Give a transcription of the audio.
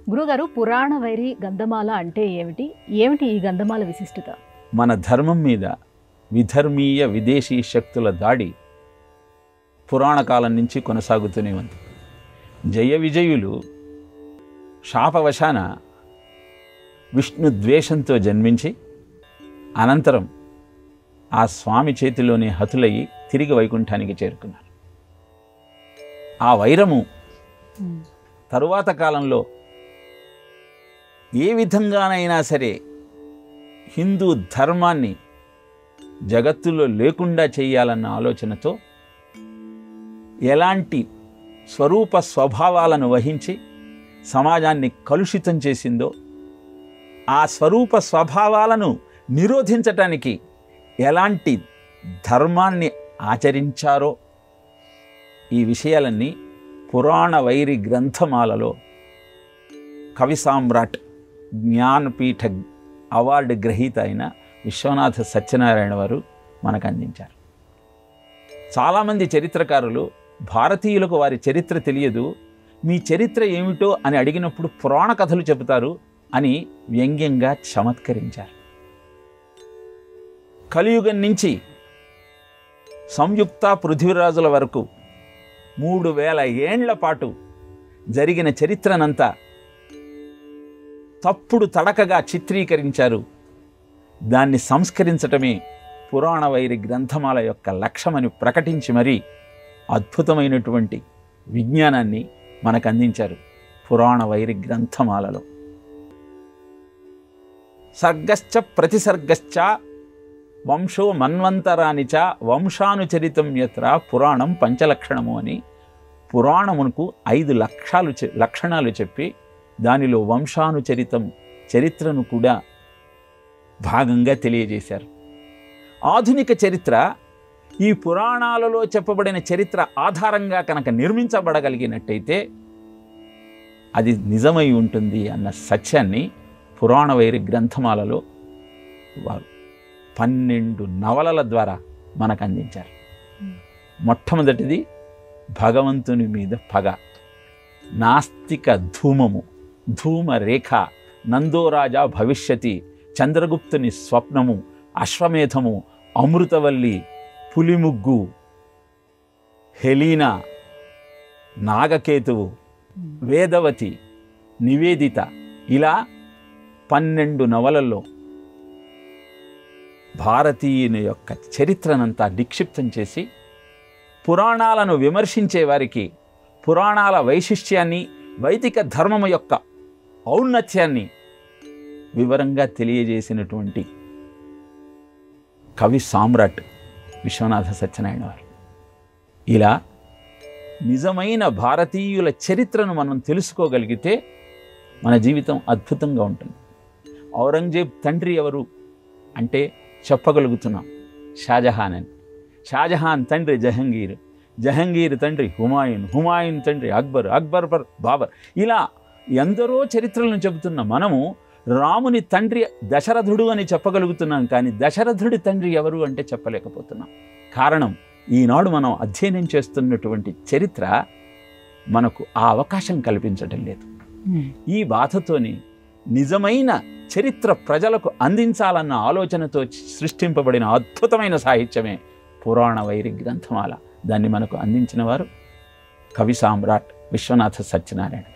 గురుగారు, పురాణ వైరి గంధమాల అంటే ఏమిటి? ఏమిటి ఈ గంధమాల విశిష్టత? మన ధర్మం మీద విధర్మీయ విదేశీ శక్తుల దాడి పురాణ కాలం నుంచి కొనసాగుతూనే ఉంది. జయ విజయులు శాపవశాన విష్ణు ద్వేషంతో జన్మించి అనంతరం ఆ స్వామి చేతిలోనే హతులయ్యి తిరిగి వైకుంఠానికి చేరుకున్నారు. ఆ వైరము తరువాత కాలంలో ఏ విధంగానైనా సరే హిందూ ధర్మాన్ని జగత్తులో లేకుండా చేయాలన్న ఆలోచనతో ఎలాంటి స్వరూప స్వభావాలను వహించి సమాజాన్ని కలుషితం చేసిందో, ఆ స్వరూప స్వభావాలను నిరోధించటానికి ఎలాంటి ధర్మాన్ని ఆచరించారో ఈ విషయాలన్నీ పురాణ వైరి గ్రంథమాలలో కవి సామ్రాట్ జ్ఞానపీఠ అవార్డు గ్రహీత అయిన విశ్వనాథ సత్యనారాయణ వారు మనకు అందించారు. చాలామంది చరిత్రకారులు భారతీయులకు వారి చరిత్ర తెలియదు, మీ చరిత్ర ఏమిటో అని అడిగినప్పుడు పురాణ కథలు చెబుతారు అని వ్యంగ్యంగా చమత్కరించారు. కలియుగం నుంచి సంయుక్త పృథ్వీరాజుల వరకు 3000 ఏండ్ల పాటు జరిగిన చరిత్రనంతా తప్పుడు తడకగా చిత్రీకరించారు. దాన్ని సంస్కరించటమే పురాణ వైరి గ్రంథమాల యొక్క లక్ష్యమని ప్రకటించి మరీ అద్భుతమైనటువంటి విజ్ఞానాన్ని మనకు అందించారు పురాణ వైరి గ్రంథమాలలో. సర్గశ్చ ప్రతిసర్గశ్చ వంశో మన్వంతరానిచ వంశానుచరితం యత్ర పురాణం పంచలక్షణము అని పురాణమునకు 5 లక్షణాలు చెప్పి దానిలో వంశానుచరితం చరిత్రను కూడా భాగంగా తెలియజేశారు. ఆధునిక చరిత్ర ఈ పురాణాలలో చెప్పబడిన చరిత్ర ఆధారంగా కనుక నిర్మించబడగలిగినట్టయితే అది నిజమై ఉంటుంది అన్న సత్యాన్ని పురాణ వైరి గ్రంథమాలలో వారు 12 నవలల ద్వారా మనకు అందించారు. మొట్టమొదటిది భగవంతుని మీద పగ, నాస్తిక ధూమము, ధూమరేఖ, నందోరాజా భవిష్యతి, చంద్రగుప్తుని స్వప్నము, అశ్వమేధము, అమృతవల్లి, పులిముగ్గు, హెలీనా, నాగకేతువు, వేదవతి, నివేదిత, ఇలా 12 నవలల్లో భారతీయుని యొక్క చరిత్రనంతా నిక్షిప్తం చేసి పురాణాలను విమర్శించే వారికి పురాణాల వైశిష్ట్యాన్ని, వైదిక ధర్మము యొక్క ఔన్నత్యాన్ని వివరంగా తెలియజేసినటువంటి కవి సామ్రాట్ విశ్వనాథ సత్యనారాయణ వారు. ఇలా నిజమైన భారతీయుల చరిత్రను మనం తెలుసుకోగలిగితే మన జీవితం అద్భుతంగా ఉంటుంది. ఔరంగజేబ్ తండ్రి ఎవరు అంటే చెప్పగలుగుతున్నాం, షాజహాన్ అని. షాజహాన్ తండ్రి జహంగీర్, జహంగీర్ తండ్రి హుమాయూన్, హుమాయూన్ తండ్రి అక్బర్, అక్బర్ బాబర్, ఇలా ఎందరో చరిత్రలను చెబుతున్న మనము రాముని తండ్రి దశరథుడు అని చెప్పగలుగుతున్నాం, కానీ దశరథుడి తండ్రి ఎవరు అంటే చెప్పలేకపోతున్నాం. కారణం, ఈనాడు మనం అధ్యయనం చేస్తున్నటువంటి చరిత్ర మనకు ఆ అవకాశం కల్పించటం లేదు. ఈ బాధతోని నిజమైన చరిత్ర ప్రజలకు అందించాలన్న ఆలోచనతో సృష్టింపబడిన అద్భుతమైన సాహిత్యమే పురాణ వైరి గ్రంథమాల. దాన్ని మనకు అందించిన వారు కవి సామ్రాట్ విశ్వనాథ సత్యనారాయణ.